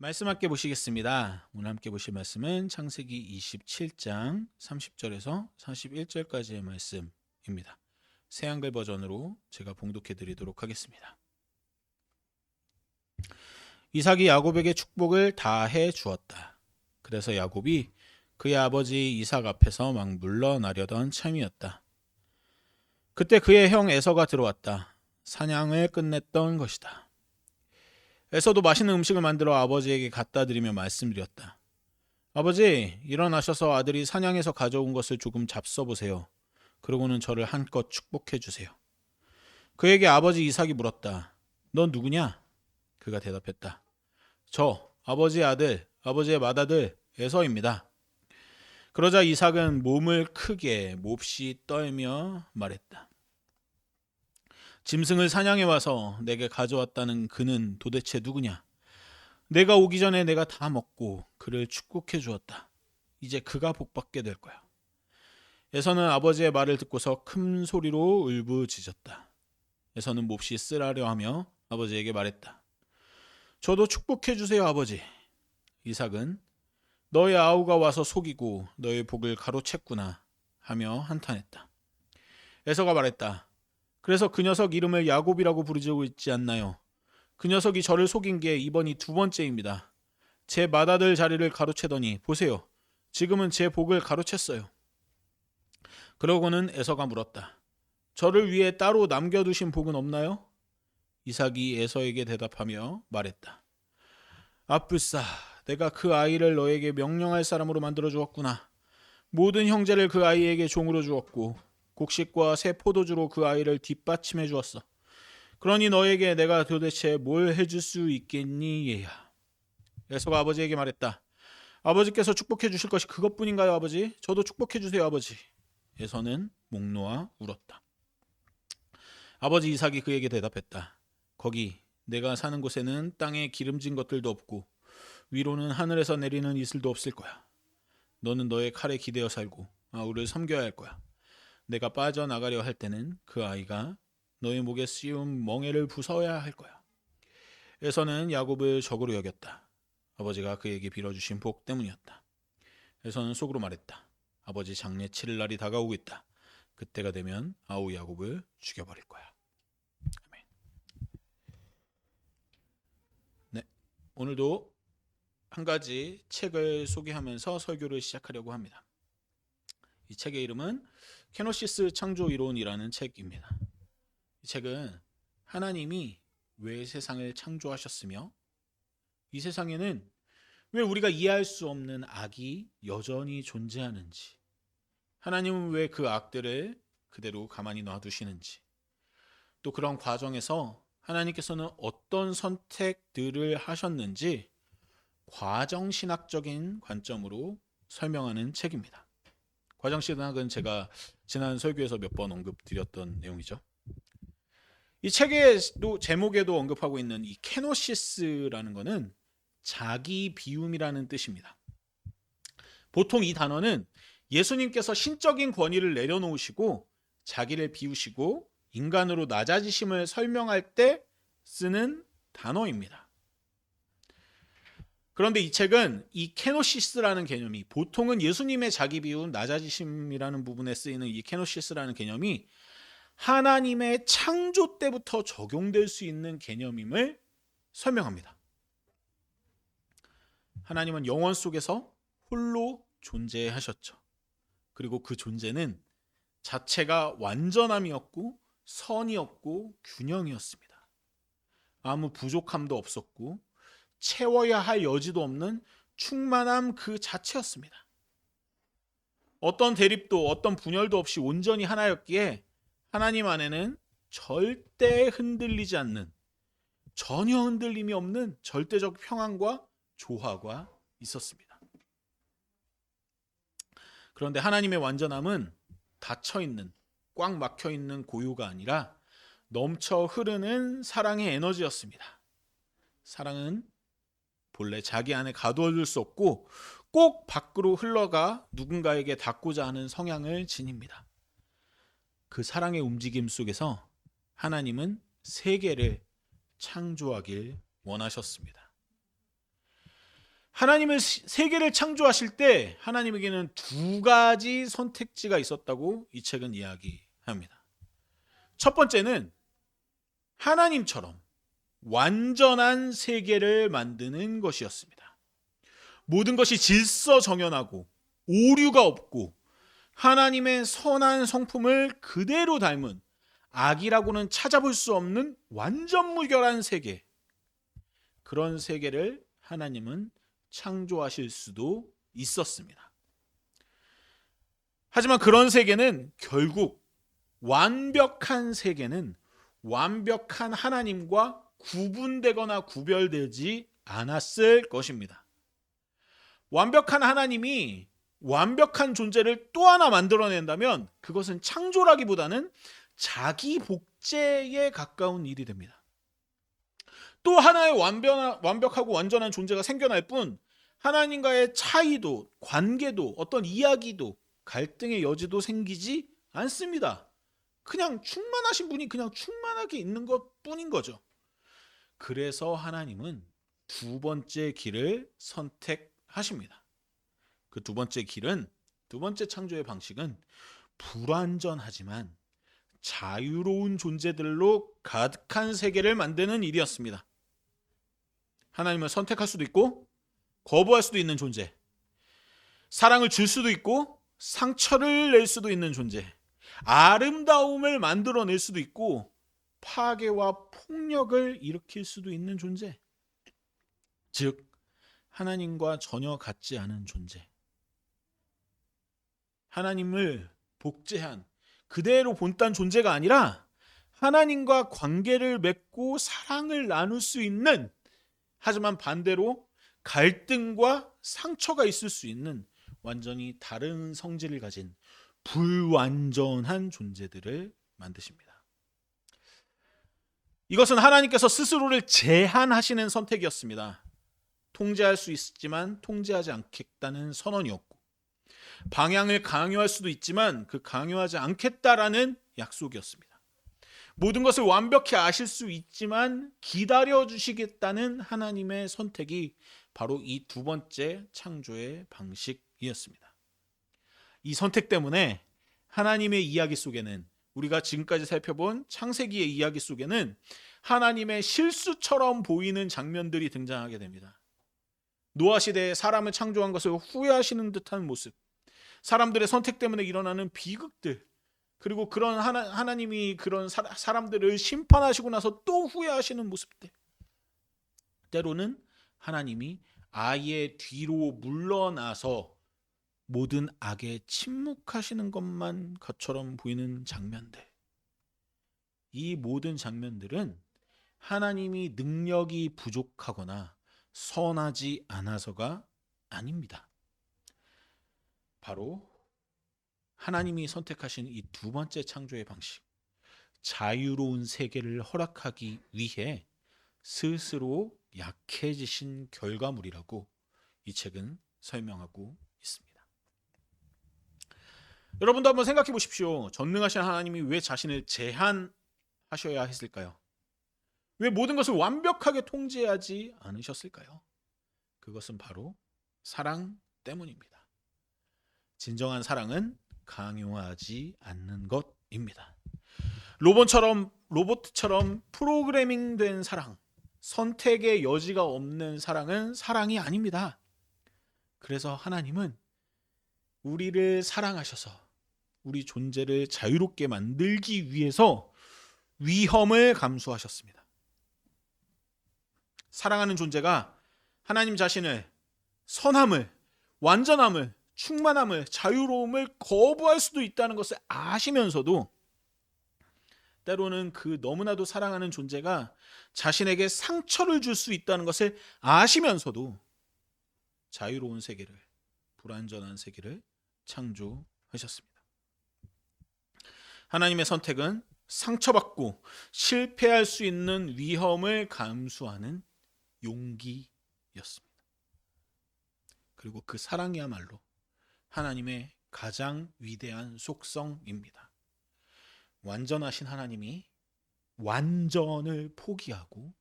말씀 함께 보시겠습니다. 오늘 함께 보실 말씀은 창세기 27장 30절에서 41절까지의 말씀입니다. 새한글 버전으로 제가 봉독해 드리도록 하겠습니다. 이삭이 야곱에게 축복을 다 해 주었다. 그래서 야곱이 그의 아버지 이삭 앞에서 막 물러나려던 참이었다. 그때 그의 형 에서가 들어왔다. 사냥을 끝냈던 것이다. 에서도 맛있는 음식을 만들어 아버지에게 갖다 드리며 말씀드렸다. 아버지, 일어나셔서 아들이 사냥해서 가져온 것을 조금 잡숴보세요. 그러고는 저를 한껏 축복해 주세요. 그에게 아버지 이삭이 물었다. 넌 누구냐? 그가 대답했다. 저, 아버지의 아들, 아버지의 맏아들 에서입니다. 그러자 이삭은 몸을 크게 몹시 떨며 말했다. 짐승을 사냥해 와서 내게 가져왔다는 그는 도대체 누구냐? 내가 오기 전에 내가 다 먹고 그를 축복해 주었다. 이제 그가 복받게 될 거야. 에서는 아버지의 말을 듣고서 큰 소리로 울부짖었다. 에서는 몹시 쓰라려 하며 아버지에게 말했다. 저도 축복해 주세요, 아버지. 이삭은 너의 아우가 와서 속이고 너의 복을 가로챘구나 하며 한탄했다. 에서가 말했다. 그래서 그 녀석 이름을 야곱이라고 부르고 있지 않나요? 그 녀석이 저를 속인 게 이번이 두 번째입니다. 제 맏아들 자리를 가로채더니 보세요. 지금은 제 복을 가로챘어요. 그러고는 에서가 물었다. 저를 위해 따로 남겨두신 복은 없나요? 이삭이 에서에게 대답하며 말했다. 아뿔싸, 내가 그 아이를 너에게 명령할 사람으로 만들어 주었구나. 모든 형제를 그 아이에게 종으로 주었고 곡식과 새 포도주로 그 아이를 뒷받침해 주었어. 그러니 너에게 내가 도대체 뭘 해줄 수 있겠니, 얘야. 에서가 아버지에게 말했다. 아버지께서 축복해 주실 것이 그것뿐인가요, 아버지? 저도 축복해 주세요, 아버지. 에서는 목 놓아 울었다. 아버지 이삭이 그에게 대답했다. 거기 내가 사는 곳에는 땅에 기름진 것들도 없고 위로는 하늘에서 내리는 이슬도 없을 거야. 너는 너의 칼에 기대어 살고 아우를 섬겨야 할 거야. 내가 빠져나가려 할 때는 그 아이가 너의 목에 씌운 멍에를 부숴야 할 거야. 에서는 야곱을 적으로 여겼다. 아버지가 그에게 빌어주신 복 때문이었다. 에서는 속으로 말했다. 아버지 장례 치를 날이 다가오고 있다. 그때가 되면 아우 야곱을 죽여버릴 거야. 아멘. 네, 오늘도 한 가지 책을 소개하면서 설교를 시작하려고 합니다. 이 책의 이름은 케노시스 창조 이론이라는 책입니다. 이 책은 하나님이 왜 세상을 창조하셨으며 이 세상에는 왜 우리가 이해할 수 없는 악이 여전히 존재하는지, 하나님은 왜 그 악들을 그대로 가만히 놔두시는지, 또 그런 과정에서 하나님께서는 어떤 선택들을 하셨는지 과정신학적인 관점으로 설명하는 책입니다. 과정신학은 제가 지난 설교에서 몇 번 언급드렸던 내용이죠. 이 책의 제목에도 언급하고 있는 이 케노시스라는 것은 자기 비움이라는 뜻입니다. 보통 이 단어는 예수님께서 신적인 권위를 내려놓으시고 자기를 비우시고 인간으로 낮아지심을 설명할 때 쓰는 단어입니다. 그런데 이 책은 이 케노시스라는 개념이, 보통은 예수님의 자기 비움, 낮아지심이라는 부분에 쓰이는 이 케노시스라는 개념이 하나님의 창조 때부터 적용될 수 있는 개념임을 설명합니다. 하나님은 영원 속에서 홀로 존재하셨죠. 그리고 그 존재는 자체가 완전함이었고 선이었고 균형이었습니다. 아무 부족함도 없었고 채워야 할 여지도 없는 충만함 그 자체였습니다. 어떤 대립도 어떤 분열도 없이 온전히 하나였기에 하나님 안에는 절대 흔들리지 않는, 전혀 흔들림이 없는 절대적 평안과 조화가 있었습니다. 그런데 하나님의 완전함은 닫혀있는, 꽉 막혀있는 고요가 아니라 넘쳐 흐르는 사랑의 에너지였습니다. 사랑은 본래 자기 안에 가두어둘 수 없고 꼭 밖으로 흘러가 누군가에게 닿고자 하는 성향을 지닙니다. 그 사랑의 움직임 속에서 하나님은 세계를 창조하길 원하셨습니다. 하나님은 세계를 창조하실 때 하나님에게는 두 가지 선택지가 있었다고 이 책은 이야기합니다. 첫 번째는 하나님처럼 완전한 세계를 만드는 것이었습니다. 모든 것이 질서정연하고 오류가 없고 하나님의 선한 성품을 그대로 닮은 악이라고는 찾아볼 수 없는 완전 무결한 세계, 그런 세계를 하나님은 창조하실 수도 있었습니다. 하지만 그런 세계는 결국 완벽한 세계는 완벽한 하나님과 구분되거나 구별되지 않았을 것입니다. 완벽한 하나님이 완벽한 존재를 또 하나 만들어낸다면 그것은 창조라기보다는 자기 복제에 가까운 일이 됩니다. 또 하나의 완벽하고 완전한 존재가 생겨날 뿐 하나님과의 차이도, 관계도, 어떤 이야기도, 갈등의 여지도 생기지 않습니다. 그냥 충만하신 분이 그냥 충만하게 있는 것 뿐인 거죠. 그래서 하나님은 두 번째 길을 선택하십니다. 그 두 번째 길은, 두 번째 창조의 방식은 불완전하지만 자유로운 존재들로 가득한 세계를 만드는 일이었습니다. 하나님을 선택할 수도 있고 거부할 수도 있는 존재, 사랑을 줄 수도 있고 상처를 낼 수도 있는 존재, 아름다움을 만들어낼 수도 있고 파괴와 폭력을 일으킬 수도 있는 존재, 즉 하나님과 전혀 같지 않은 존재, 하나님을 복제한 그대로 본딴 존재가 아니라 하나님과 관계를 맺고 사랑을 나눌 수 있는, 하지만 반대로 갈등과 상처가 있을 수 있는 완전히 다른 성질을 가진 불완전한 존재들을 만드십니다. 이것은 하나님께서 스스로를 제한하시는 선택이었습니다. 통제할 수 있지만 통제하지 않겠다는 선언이었고, 방향을 강요할 수도 있지만 그 강요하지 않겠다라는 약속이었습니다. 모든 것을 완벽히 아실 수 있지만 기다려 주시겠다는 하나님의 선택이 바로 이 두 번째 창조의 방식이었습니다. 이 선택 때문에 하나님의 이야기 속에는, 우리가 지금까지 살펴본 창세기의 이야기 속에는 하나님의 실수처럼 보이는 장면들이 등장하게 됩니다. 노아 시대에 사람을 창조한 것을 후회하시는 듯한 모습, 사람들의 선택 때문에 일어나는 비극들, 그리고 그런 하나님이 그런 사람들을 심판하시고 나서 또 후회하시는 모습들, 때로는 하나님이 아예 뒤로 물러나서 모든 악에 침묵하시는 것처럼 보이는 장면들, 이 모든 장면들은 하나님이 능력이 부족하거나 선하지 않아서가 아닙니다. 바로 하나님이 선택하신 이 두 번째 창조의 방식, 자유로운 세계를 허락하기 위해 스스로 약해지신 결과물이라고 이 책은 설명하고 있습니다. 여러분도 한번 생각해 보십시오. 전능하신 하나님이 왜 자신을 제한하셔야 했을까요? 왜 모든 것을 완벽하게 통제하지 않으셨을까요? 그것은 바로 사랑 때문입니다. 진정한 사랑은 강요하지 않는 것입니다. 로봇처럼 프로그래밍된 사랑, 선택의 여지가 없는 사랑은 사랑이 아닙니다. 그래서 하나님은 우리를 사랑하셔서 우리 존재를 자유롭게 만들기 위해서 위험을 감수하셨습니다. 사랑하는 존재가 하나님 자신을, 선함을, 완전함을, 충만함을, 자유로움을 거부할 수도 있다는 것을 아시면서도, 때로는 그 너무나도 사랑하는 존재가 자신에게 상처를 줄 수 있다는 것을 아시면서도 자유로운 세계를, 불완전한 세계를 창조하셨습니다. 하나님의 선택은 상처받고 실패할 수 있는 위험을 감수하는 용기였습니다. 그리고 그 사랑이야말로 하나님의 가장 위대한 속성입니다. 완전하신 하나님이 완전을 포기하고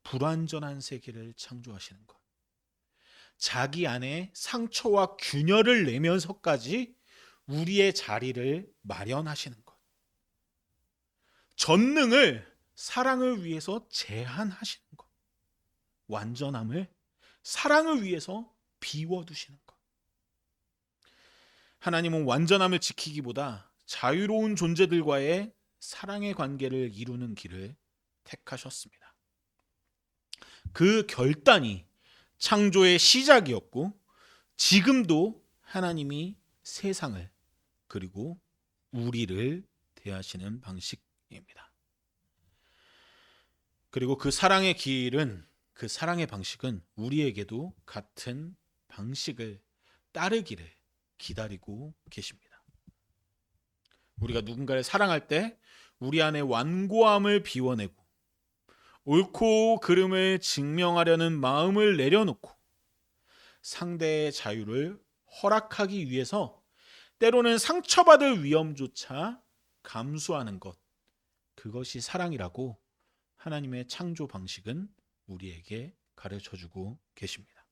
불완전한 세계를 창조하시는 것, 자기 안에 상처와 균열을 내면서까지 우리의 자리를 마련하시는 것. 전능을 사랑을 위해서 제한하시는 것. 완전함을 사랑을 위해서 비워두시는 것. 하나님은 완전함을 지키기보다 자유로운 존재들과의 사랑의 관계를 이루는 길을 택하셨습니다. 그 결단이 창조의 시작이었고 지금도 하나님이 세상을 그리고 우리를 대하시는 방식입니다. 그리고 그 사랑의 길은, 그 사랑의 방식은 우리에게도 같은 방식을 따르기를 기다리고 계십니다. 우리가 누군가를 사랑할 때 우리 안에 완고함을 비워내고 옳고 그름을 증명하려는 마음을 내려놓고 상대의 자유를 허락하기 위해서 때로는 상처받을 위험조차 감수하는 것, 그것이 사랑이라고 하나님의 창조 방식은 우리에게 가르쳐주고 계십니다.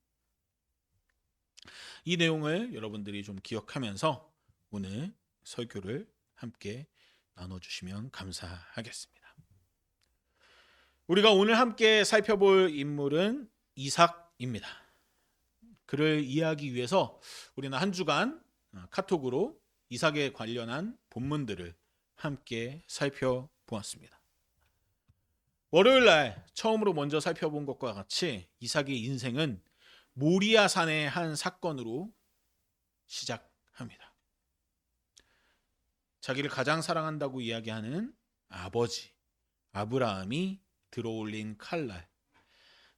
이 내용을 여러분들이 좀 기억하면서 오늘 설교를 함께 나눠주시면 감사하겠습니다. 우리가 오늘 함께 살펴볼 인물은 이삭입니다. 그를 이해하기 위해서 우리는 한 주간 카톡으로 이삭에 관련한 본문들을 함께 살펴보았습니다. 월요일 날 처음으로 먼저 살펴본 것과 같이 이삭의 인생은 모리아산의 한 사건으로 시작합니다. 자기를 가장 사랑한다고 이야기하는 아버지 아브라함이 들어올린 칼날,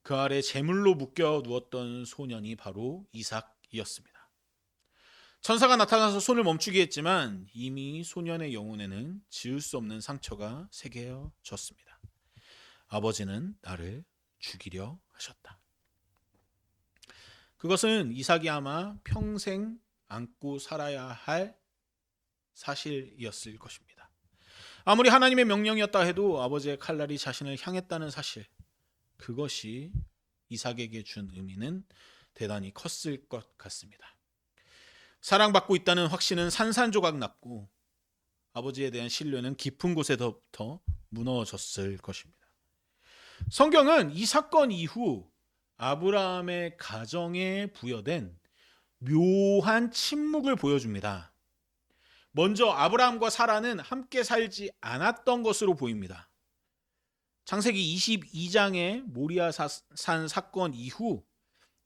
그 아래 제물로 묶여 누웠던 소년이 바로 이삭이었습니다. 천사가 나타나서 손을 멈추게 했지만 이미 소년의 영혼에는 지울 수 없는 상처가 새겨졌습니다. 아버지는 나를 죽이려 하셨다. 그것은 이삭이 아마 평생 안고 살아야 할 사실이었을 것입니다. 아무리 하나님의 명령이었다 해도 아버지의 칼날이 자신을 향했다는 사실, 그것이 이삭에게 준 의미는 대단히 컸을 것 같습니다. 사랑받고 있다는 확신은 산산조각 났고 아버지에 대한 신뢰는 깊은 곳에서부터 무너졌을 것입니다. 성경은 이 사건 이후 아브라함의 가정에 부여된 묘한 침묵을 보여줍니다. 먼저 아브라함과 사라는 함께 살지 않았던 것으로 보입니다. 창세기 22장의 모리아산 사건 이후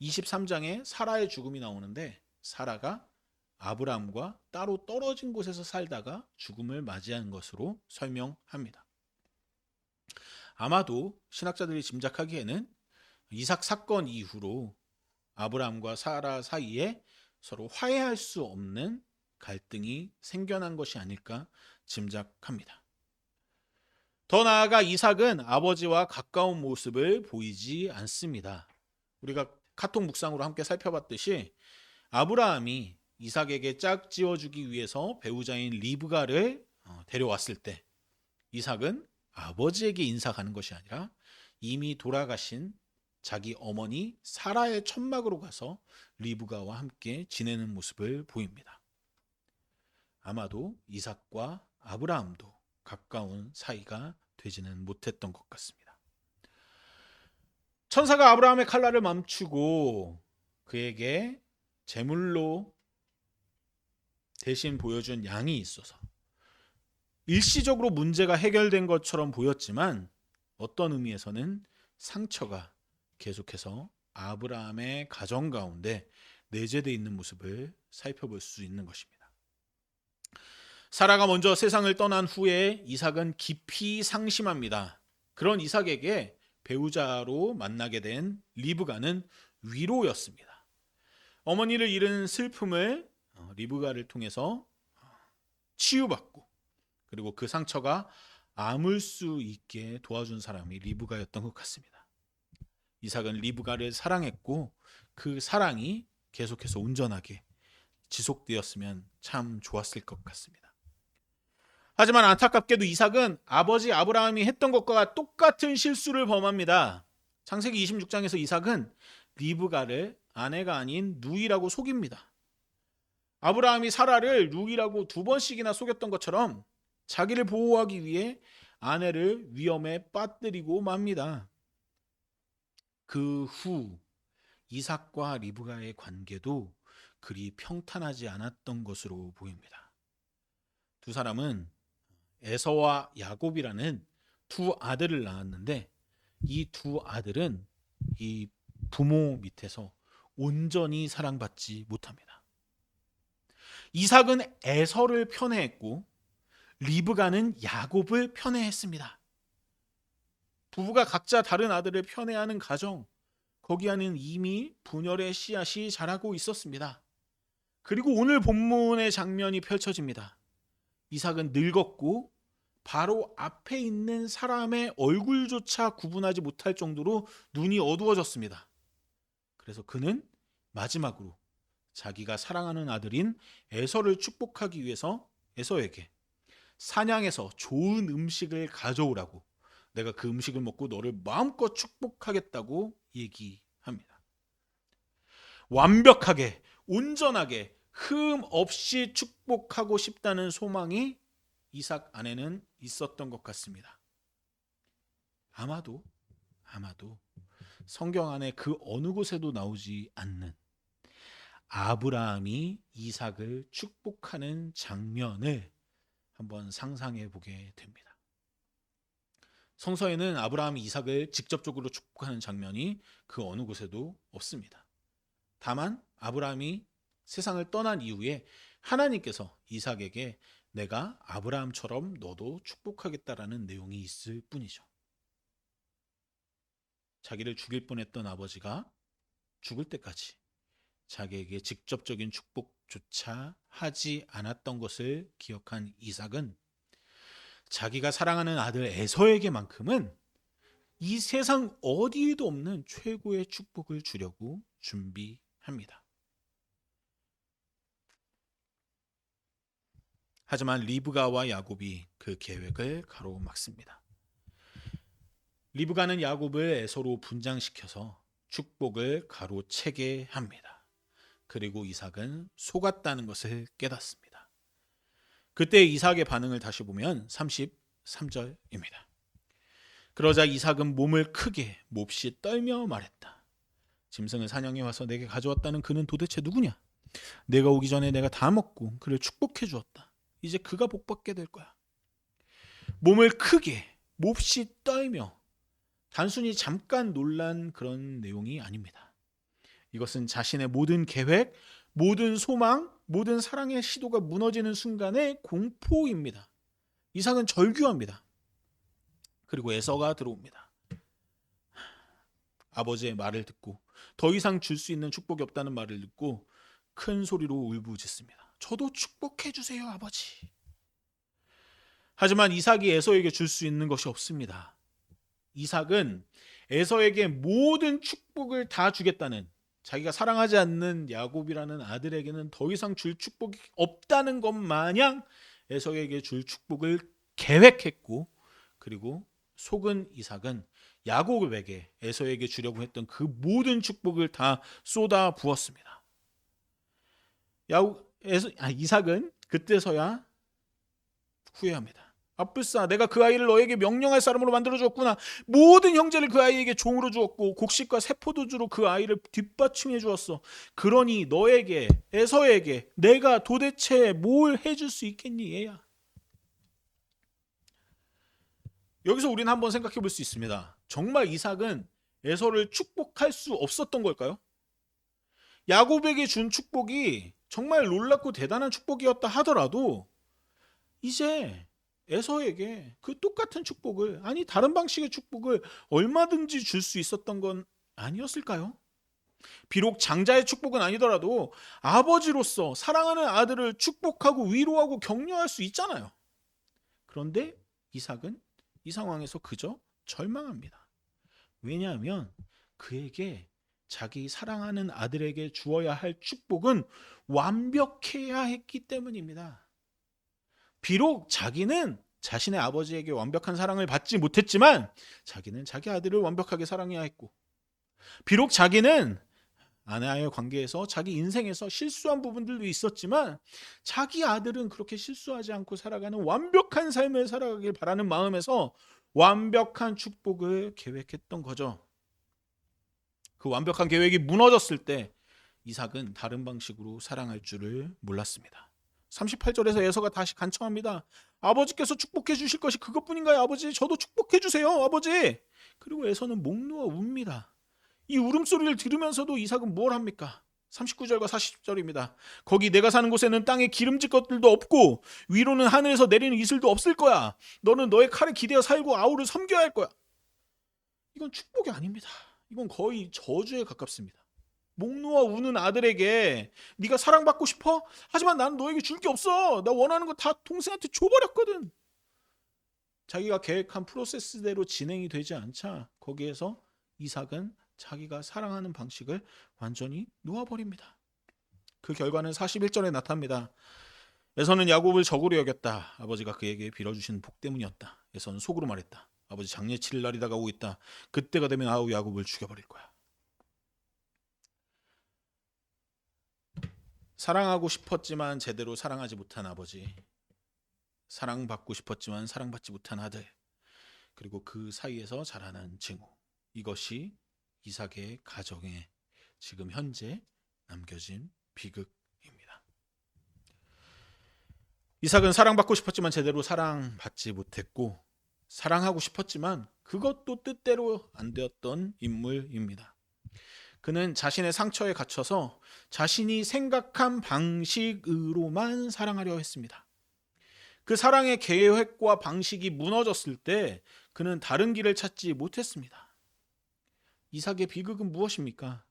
23장에 사라의 죽음이 나오는데 사라가 아브라함과 따로 떨어진 곳에서 살다가 죽음을 맞이한 것으로 설명합니다. 아마도 신학자들이 짐작하기에는 이삭 사건 이후로 아브라함과 사라 사이에 서로 화해할 수 없는 갈등이 생겨난 것이 아닐까 짐작합니다. 더 나아가 이삭은 아버지와 가까운 모습을 보이지 않습니다. 우리가 카톡 묵상으로 함께 살펴봤듯이 아브라함이 이삭에게 짝지어주기 위해서 배우자인 리브가를 데려왔을 때 이삭은 아버지에게 인사가는 것이 아니라 이미 돌아가신 자기 어머니 사라의 천막으로 가서 리브가와 함께 지내는 모습을 보입니다. 아마도 이삭과 아브라함도 가까운 사이가 되지는 못했던 것 같습니다. 천사가 아브라함의 칼날을 멈추고 그에게 제물로 대신 보여준 양이 있어서 일시적으로 문제가 해결된 것처럼 보였지만 어떤 의미에서는 상처가 계속해서 아브라함의 가정 가운데 내재되어 있는 모습을 살펴볼 수 있는 것입니다. 사라가 먼저 세상을 떠난 후에 이삭은 깊이 상심합니다. 그런 이삭에게 배우자로 만나게 된 리브가는 위로였습니다. 어머니를 잃은 슬픔을 리브가를 통해서 치유받고 그리고 그 상처가 아물 수 있게 도와준 사람이 리브가였던 것 같습니다. 이삭은 리브가를 사랑했고 그 사랑이 계속해서 온전하게 지속되었으면 참 좋았을 것 같습니다. 하지만 안타깝게도 이삭은 아버지 아브라함이 했던 것과 똑같은 실수를 범합니다. 창세기 26장에서 이삭은 리브가를 아내가 아닌 누이라고 속입니다. 아브라함이 사라를 누이라고 2번씩이나 속였던 것처럼 자기를 보호하기 위해 아내를 위험에 빠뜨리고 맙니다. 그 후 이삭과 리브가의 관계도 그리 평탄하지 않았던 것으로 보입니다. 두 사람은 에서와 야곱이라는 2 아들을 낳았는데 이 2 아들은 이 부모 밑에서 온전히 사랑받지 못합니다. 이삭은 에서를 편애했고 리브가는 야곱을 편애했습니다. 부부가 각자 다른 아들을 편애하는 가정, 거기 안에는 이미 분열의 씨앗이 자라고 있었습니다. 그리고 오늘 본문의 장면이 펼쳐집니다. 이삭은 늙었고 바로 앞에 있는 사람의 얼굴조차 구분하지 못할 정도로 눈이 어두워졌습니다. 그래서 그는 마지막으로 자기가 사랑하는 아들인 에서를 축복하기 위해서 에서에게 사냥해서 좋은 음식을 가져오라고, 내가 그 음식을 먹고 너를 마음껏 축복하겠다고 얘기합니다. 완벽하게, 온전하게, 흠 없이 축복하고 싶다는 소망이 이삭 안에는 있었던 것 같습니다. 아마도 성경 안에 그 어느 곳에도 나오지 않는 아브라함이 이삭을 축복하는 장면을 한번 상상해 보게 됩니다. 성서에는 아브라함이 이삭을 직접적으로 축복하는 장면이 그 어느 곳에도 없습니다. 다만 아브라함이 세상을 떠난 이후에 하나님께서 이삭에게 내가 아브라함처럼 너도 축복하겠다라는 내용이 있을 뿐이죠. 자기를 죽일 뻔했던 아버지가 죽을 때까지 자기에게 직접적인 축복조차 하지 않았던 것을 기억한 이삭은 자기가 사랑하는 아들 에서에게만큼은 이 세상 어디에도 없는 최고의 축복을 주려고 준비합니다. 하지만 리브가와 야곱이 그 계획을 가로막습니다. 리브가는 야곱을 에서로 분장시켜서 축복을 가로채게 합니다. 그리고 이삭은 속았다는 것을 깨닫습니다. 그때 이삭의 반응을 다시 보면 33절입니다. 그러자 이삭은 몸을 크게 몹시 떨며 말했다. 짐승을 사냥해 와서 내게 가져왔다는 그는 도대체 누구냐? 내가 오기 전에 내가 다 먹고 그를 축복해 주었다. 이제 그가 복받게 될 거야. 몸을 크게 몹시 떨며, 단순히 잠깐 놀란 그런 내용이 아닙니다. 이것은 자신의 모든 계획, 모든 소망, 모든 사랑의 시도가 무너지는 순간의 공포입니다. 이삭은 절규합니다. 그리고 에서가 들어옵니다. 아버지의 말을 듣고 더 이상 줄 수 있는 축복이 없다는 말을 듣고 큰 소리로 울부짖습니다. 저도 축복해 주세요, 아버지. 하지만 이삭이 에서에게 줄 수 있는 것이 없습니다. 이삭은 에서에게 모든 축복을 다 주겠다는, 자기가 사랑하지 않는 야곱이라는 아들에게는 더 이상 줄 축복이 없다는 것 마냥 에서에게 줄 축복을 계획했고, 그리고 속은 이삭은 야곱에게, 에서에게 주려고 했던 그 모든 축복을 다 쏟아 부었습니다. 이삭은 그때서야 후회합니다. 아뿔싸, 내가 그 아이를 너에게 명령할 사람으로 만들어 주었구나. 모든 형제를 그 아이에게 종으로 주었고 곡식과 세포도주로 그 아이를 뒷받침해 주었어. 그러니 너에게, 에서에게 내가 도대체 뭘 해줄 수 있겠니, 얘야? 여기서 우리는 한번 생각해 볼 수 있습니다. 정말 이삭은 에서를 축복할 수 없었던 걸까요? 야곱에게 준 축복이 정말 놀랍고 대단한 축복이었다 하더라도 이제 에서에게 그 똑같은 축복을, 아니 다른 방식의 축복을 얼마든지 줄 수 있었던 건 아니었을까요? 비록 장자의 축복은 아니더라도 아버지로서 사랑하는 아들을 축복하고 위로하고 격려할 수 있잖아요. 그런데 이삭은 이 상황에서 그저 절망합니다. 왜냐하면 그에게 자기 사랑하는 아들에게 주어야 할 축복은 완벽해야 했기 때문입니다. 비록 자기는 자신의 아버지에게 완벽한 사랑을 받지 못했지만 자기는 자기 아들을 완벽하게 사랑해야 했고, 비록 자기는 아내와의 관계에서 자기 인생에서 실수한 부분들도 있었지만 자기 아들은 그렇게 실수하지 않고 살아가는 완벽한 삶을 살아가길 바라는 마음에서 완벽한 축복을 계획했던 거죠. 그 완벽한 계획이 무너졌을 때 이삭은 다른 방식으로 사랑할 줄을 몰랐습니다. 38절에서 에서가 다시 간청합니다. 아버지께서 축복해 주실 것이 그것뿐인가요? 아버지, 저도 축복해 주세요, 아버지. 그리고 에서는 목 놓아 웁니다. 이 울음소리를 들으면서도 이삭은 뭘 합니까? 39절과 40절입니다. 거기 내가 사는 곳에는 땅에 기름질 것들도 없고 위로는 하늘에서 내리는 이슬도 없을 거야. 너는 너의 칼에 기대어 살고 아우를 섬겨야 할 거야. 이건 축복이 아닙니다. 이건 거의 저주에 가깝습니다. 목 놓아 우는 아들에게 네가 사랑받고 싶어? 하지만 나는 너에게 줄 게 없어. 나 원하는 거 다 동생한테 줘버렸거든. 자기가 계획한 프로세스대로 진행이 되지 않자 거기에서 이삭은 자기가 사랑하는 방식을 완전히 놓아버립니다. 그 결과는 41절에 나타납니다. 에서는 야곱을 적으로 여겼다. 아버지가 그에게 빌어주신 복 때문이었다. 에서는 속으로 말했다. 아버지 장례칠 날이 다가오고 있다. 그때가 되면 아우 야곱을 죽여버릴 거야. 사랑하고 싶었지만 제대로 사랑하지 못한 아버지, 사랑받고 싶었지만 사랑받지 못한 아들, 그리고 그 사이에서 자라난 증오, 이것이 이삭의 가정에 지금 현재 남겨진 비극입니다. 이삭은 사랑받고 싶었지만 제대로 사랑받지 못했고 사랑하고 싶었지만 그것도 뜻대로 안 되었던 인물입니다. 그는 자신의 상처에 갇혀서 자신이 생각한 방식으로만 사랑하려 했습니다. 그 사랑의 계획과 방식이 무너졌을 때 그는 다른 길을 찾지 못했습니다. 이삭의 비극은 무엇입니까?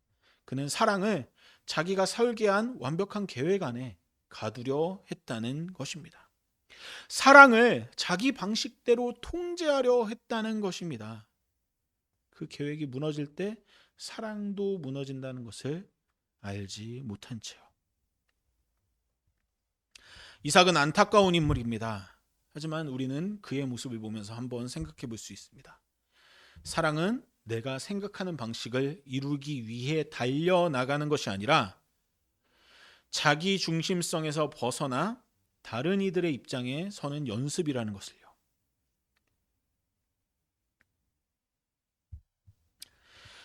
그는 사랑을 자기가 설계한 완벽한 계획 안에 가두려 했다는 것입니다. 사랑을 자기 방식대로 통제하려 했다는 것입니다. 그 계획이 무너질 때 사랑도 무너진다는 것을 알지 못한 채요. 이삭은 안타까운 인물입니다. 하지만 우리는 그의 모습을 보면서 한번 생각해 볼 수 있습니다. 사랑은 내가 생각하는 방식을 이루기 위해 달려나가는 것이 아니라 자기 중심성에서 벗어나 다른 이들의 입장에 서는 연습이라는 것을요.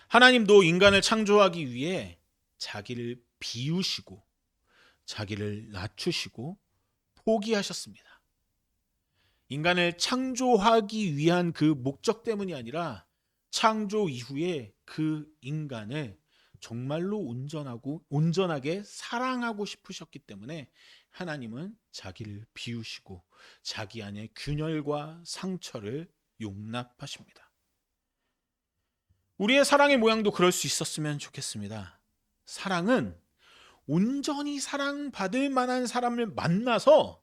하나님도 인간을 창조하기 위해 자기를 비우시고 자기를 낮추시고 포기하셨습니다. 인간을 창조하기 위한 그 목적 때문이 아니라 창조 이후에 그 인간을 정말로 온전하게 사랑하고 싶으셨기 때문에 하나님은 자기를 비우시고 자기 안에 균열과 상처를 용납하십니다. 우리의 사랑의 모양도 그럴 수 있었으면 좋겠습니다. 사랑은 온전히 사랑받을 만한 사람을 만나서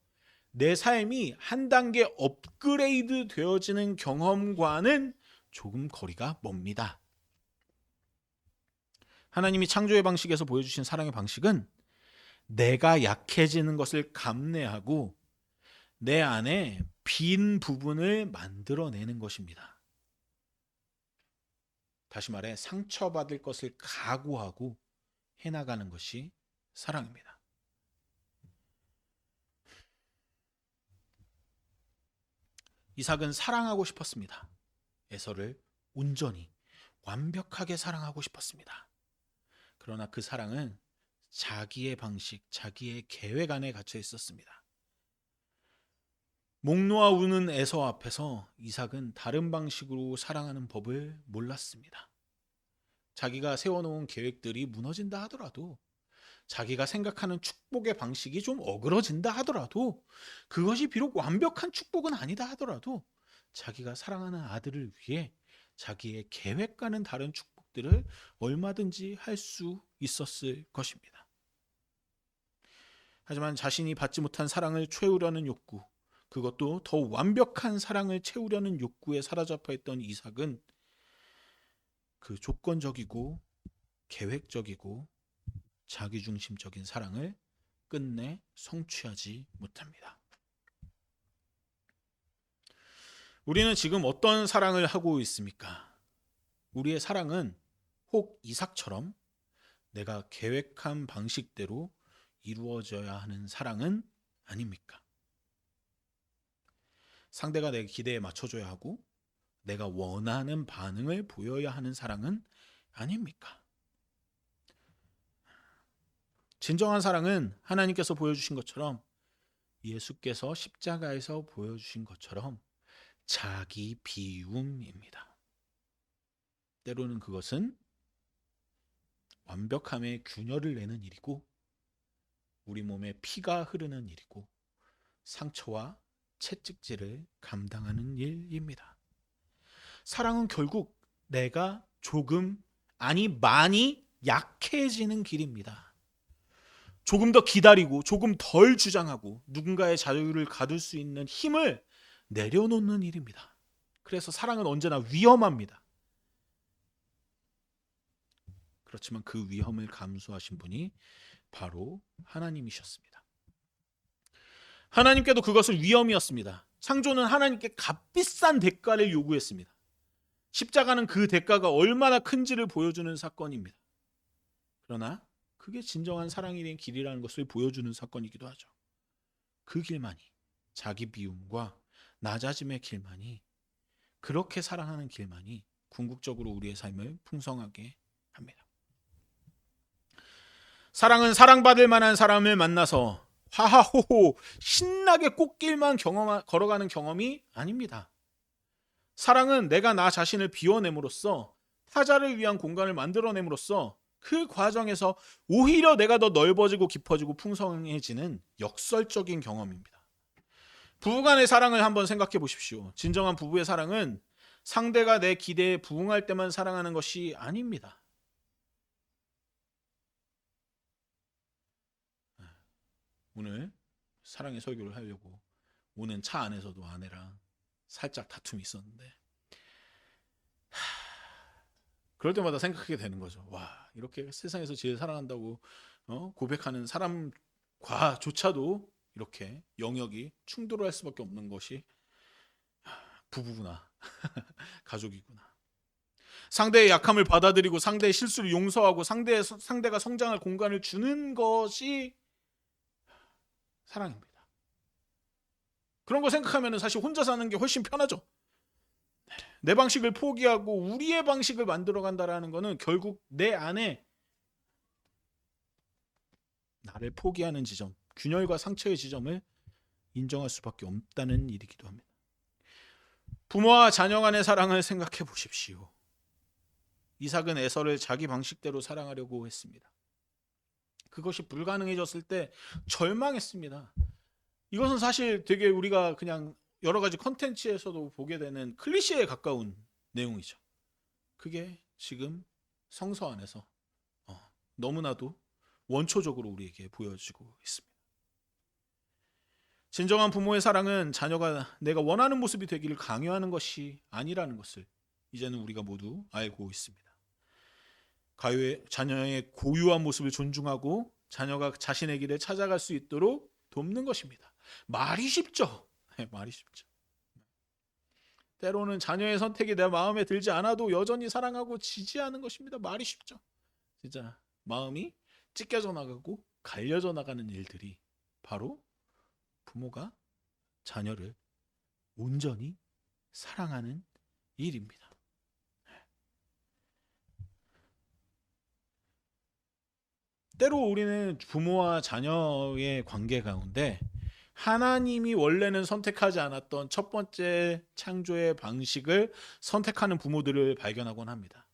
내 삶이 한 단계 업그레이드 되어지는 경험과는 조금 거리가 멉니다. 하나님이 창조의 방식에서 보여주신 사랑의 방식은 내가 약해지는 것을 감내하고 내 안에 빈 부분을 만들어내는 것입니다. 다시 말해 상처받을 것을 각오하고 해나가는 것이 사랑입니다. 이삭은 사랑하고 싶었습니다. 에서를 온전히 완벽하게 사랑하고 싶었습니다. 그러나 그 사랑은 자기의 방식, 자기의 계획 안에 갇혀 있었습니다. 목 놓아 우는 에서 앞에서 이삭은 다른 방식으로 사랑하는 법을 몰랐습니다. 자기가 세워놓은 계획들이 무너진다 하더라도, 자기가 생각하는 축복의 방식이 좀 어그러진다 하더라도, 그것이 비록 완벽한 축복은 아니다 하더라도 자기가 사랑하는 아들을 위해 자기의 계획과는 다른 축복들을 얼마든지 할 수 있었을 것입니다. 하지만 자신이 받지 못한 사랑을 채우려는 욕구, 그것도 더 완벽한 사랑을 채우려는 욕구에 사로잡혀 있던 이삭은 그 조건적이고 계획적이고 자기중심적인 사랑을 끝내 성취하지 못합니다. 우리는 지금 어떤 사랑을 하고 있습니까? 우리의 사랑은 혹 이삭처럼 내가 계획한 방식대로 이루어져야 하는 사랑은 아닙니까? 상대가 내 기대에 맞춰줘야 하고 내가 원하는 반응을 보여야 하는 사랑은 아닙니까? 진정한 사랑은 하나님께서 보여주신 것처럼, 예수께서 십자가에서 보여주신 것처럼 자기 비움입니다. 때로는 그것은 완벽함의 균열을 내는 일이고, 우리 몸에 피가 흐르는 일이고, 상처와 채찍질을 감당하는 일입니다. 사랑은 결국 내가 조금, 아니 많이 약해지는 길입니다. 조금 더 기다리고 조금 덜 주장하고 누군가의 자유를 가둘 수 있는 힘을 내려놓는 일입니다. 그래서 사랑은 언제나 위험합니다. 그렇지만 그 위험을 감수하신 분이 바로 하나님이셨습니다. 하나님께도 그것은 위험이었습니다. 창조는 하나님께 값비싼 대가를 요구했습니다. 십자가는 그 대가가 얼마나 큰지를 보여주는 사건입니다. 그러나 그게 진정한 사랑의 길이라는 것을 보여주는 사건이기도 하죠. 그 길만이, 자기 비움과 낮아짐의 길만이, 그렇게 사랑하는 길만이 궁극적으로 우리의 삶을 풍성하게 합니다. 사랑은 사랑받을 만한 사람을 만나서 하하호호 신나게 꽃길만 걸어가는 경험이 아닙니다. 사랑은 내가 나 자신을 비워냄으로써, 타자를 위한 공간을 만들어냄으로써 그 과정에서 오히려 내가 더 넓어지고 깊어지고 풍성해지는 역설적인 경험입니다. 부부간의 사랑을 한번 생각해 보십시오. 진정한 부부의 사랑은 상대가 내 기대에 부응할 때만 사랑하는 것이 아닙니다. 오늘 사랑의 설교를 하려고 오는 차 안에서도 아내랑 살짝 다툼이 있었는데, 그럴 때마다 생각하게 되는 거죠. 와, 이렇게 세상에서 제일 사랑한다고 고백하는 사람과조차도 이렇게 영역이 충돌할 수밖에 없는 것이 부부구나. 가족이구나. 상대의 약함을 받아들이고 상대의 실수를 용서하고 상대가 성장할 공간을 주는 것이 사랑입니다. 그런 거 생각하면 사실 혼자 사는 게 훨씬 편하죠. 내 방식을 포기하고 우리의 방식을 만들어 간다라는 거는 결국 내 안에 나를 포기하는 지점, 균열과 상처의 지점을 인정할 수밖에 없다는 일이기도 합니다. 부모와 자녀 간의 사랑을 생각해 보십시오. 이삭은 에서를 자기 방식대로 사랑하려고 했습니다. 그것이 불가능해졌을 때 절망했습니다. 이것은 사실 되게 우리가 그냥 여러 가지 컨텐츠에서도 보게 되는 클리셰에 가까운 내용이죠. 그게 지금 성서 안에서 너무나도 원초적으로 우리에게 보여지고 있습니다. 진정한 부모의 사랑은 자녀가 내가 원하는 모습이 되기를 강요하는 것이 아니라는 것을 이제는 우리가 모두 알고 있습니다. 자녀의 고유한 모습을 존중하고 자녀가 자신의 길을 찾아갈 수 있도록 돕는 것입니다. 말이 쉽죠. 말이 쉽죠. 때로는 자녀의 선택이 내 마음에 들지 않아도 여전히 사랑하고 지지하는 것입니다. 말이 쉽죠. 진짜 마음이 찢겨져 나가고 갈려져 나가는 일들이 바로 부모가 자녀를 온전히 사랑하는 일입니다. 때로 우리는 부모와 자녀의 관계 가운데 하나님이 원래는 선택하지 않았던 첫 번째 창조의 방식을 선택하는 부모들을 발견하곤 합니다.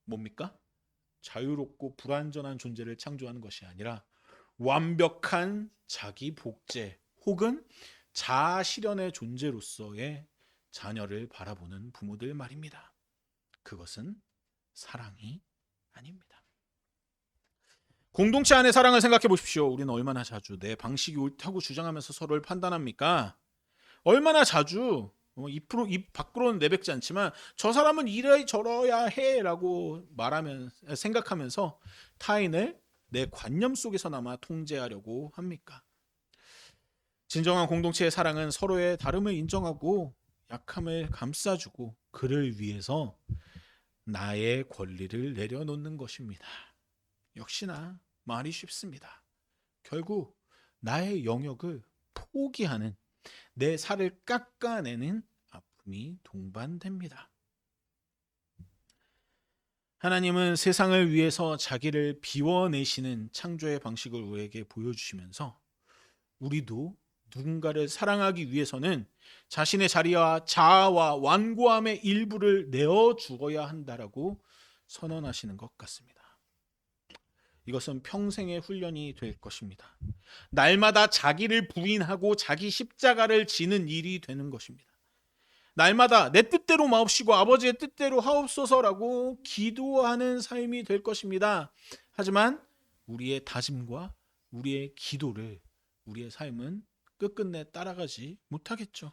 뭡니까? 자유롭고 불완전한 존재를 창조하는 것이 아니라 완벽한 자기 복제 혹은 자아 실현의 존재로서의 자녀를 바라보는 부모들 말입니다. 그것은 사랑이 아닙니다. 공동체 안의 사랑을 생각해 보십시오. 우리는 얼마나 자주 내 방식이 옳다고 주장하면서 서로를 판단합니까? 얼마나 자주 입 밖으로는 내뱉지 않지만 저 사람은 이래 저러야 해라고 생각하면서 타인을 내 관념 속에서나마 통제하려고 합니까? 진정한 공동체의 사랑은 서로의 다름을 인정하고 약함을 감싸주고 그를 위해서 나의 권리를 내려놓는 것입니다. 역시나 말이 쉽습니다. 결국 나의 영역을 포기하는, 내 살을 깎아내는 아픔이 동반됩니다. 하나님은 세상을 위해서 자기를 비워내시는 창조의 방식을 우리에게 보여주시면서 우리도 누군가를 사랑하기 위해서는 자신의 자리와 자아와 완고함의 일부를 내어 주어야 한다라고 선언하시는 것 같습니다. 이것은 평생의 훈련이 될 것입니다. 날마다 자기를 부인하고 자기 십자가를 지는 일이 되는 것입니다. 날마다 내 뜻대로 마옵시고 아버지의 뜻대로 하옵소서라고 기도하는 삶이 될 것입니다. 하지만 우리의 다짐과 우리의 기도를, 우리의 삶은 끝끝내 따라가지 못하겠죠.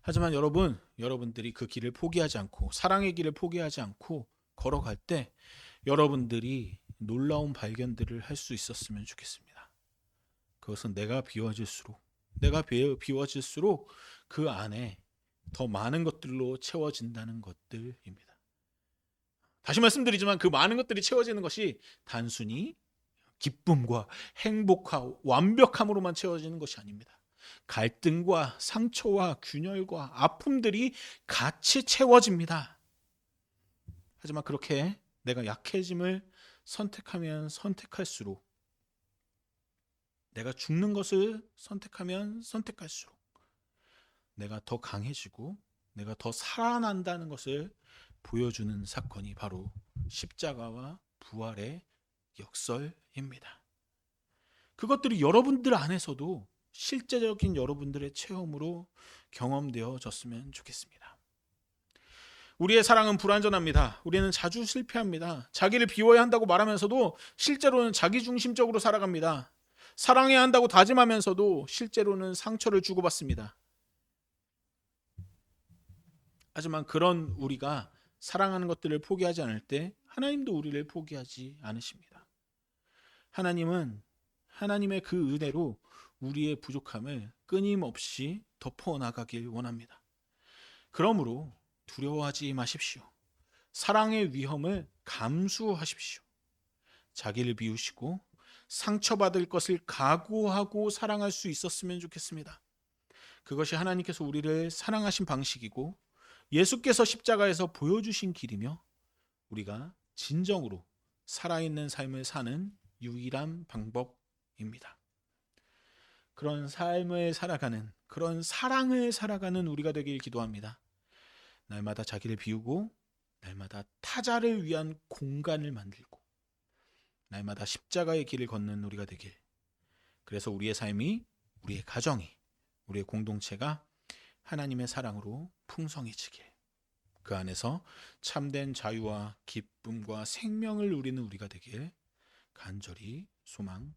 하지만 여러분들이 그 길을 포기하지 않고, 사랑의 길을 포기하지 않고 걸어갈 때 여러분들이 놀라운 발견들을 할 수 있었으면 좋겠습니다. 그것은 내가 비워질수록 그 안에 더 많은 것들로 채워진다는 것들입니다. 다시 말씀드리지만 그 많은 것들이 채워지는 것이 단순히 기쁨과 행복과 완벽함으로만 채워지는 것이 아닙니다. 갈등과 상처와 균열과 아픔들이 같이 채워집니다. 하지만 그렇게 내가 약해짐을 선택하면 선택할수록, 내가 죽는 것을 선택하면 선택할수록 내가 더 강해지고 내가 더 살아난다는 것을 보여주는 사건이 바로 십자가와 부활의 역설입니다. 그것들이 여러분들 안에서도 실제적인 여러분들의 체험으로 경험되어졌으면 좋겠습니다. 우리의 사랑은 불완전합니다. 우리는 자주 실패합니다. 자기를 비워야 한다고 말하면서도 실제로는 자기중심적으로 살아갑니다. 사랑해야 한다고 다짐하면서도 실제로는 상처를 주고받습니다. 하지만 그런 우리가 사랑하는 것들을 포기하지 않을 때 하나님도 우리를 포기하지 않으십니다. 하나님은 하나님의 그 은혜로 우리의 부족함을 끊임없이 덮어나가길 원합니다. 그러므로 두려워하지 마십시오. 사랑의 위험을 감수하십시오. 자기를 비우시고 상처받을 것을 각오하고 사랑할 수 있었으면 좋겠습니다. 그것이 하나님께서 우리를 사랑하신 방식이고 예수께서 십자가에서 보여주신 길이며 우리가 진정으로 살아있는 삶을 사는 유일한 방법입니다. 그런 삶을 살아가는, 그런 사랑을 살아가는 우리가 되길 기도합니다. 날마다 자기를 비우고 날마다 타자를 위한 공간을 만들고 날마다 십자가의 길을 걷는 우리가 되길, 그래서 우리의 삶이, 우리의 가정이, 우리의 공동체가 하나님의 사랑으로 풍성해지길, 그 안에서 참된 자유와 기쁨과 생명을 누리는 우리가 되길 간절히 소망합니다.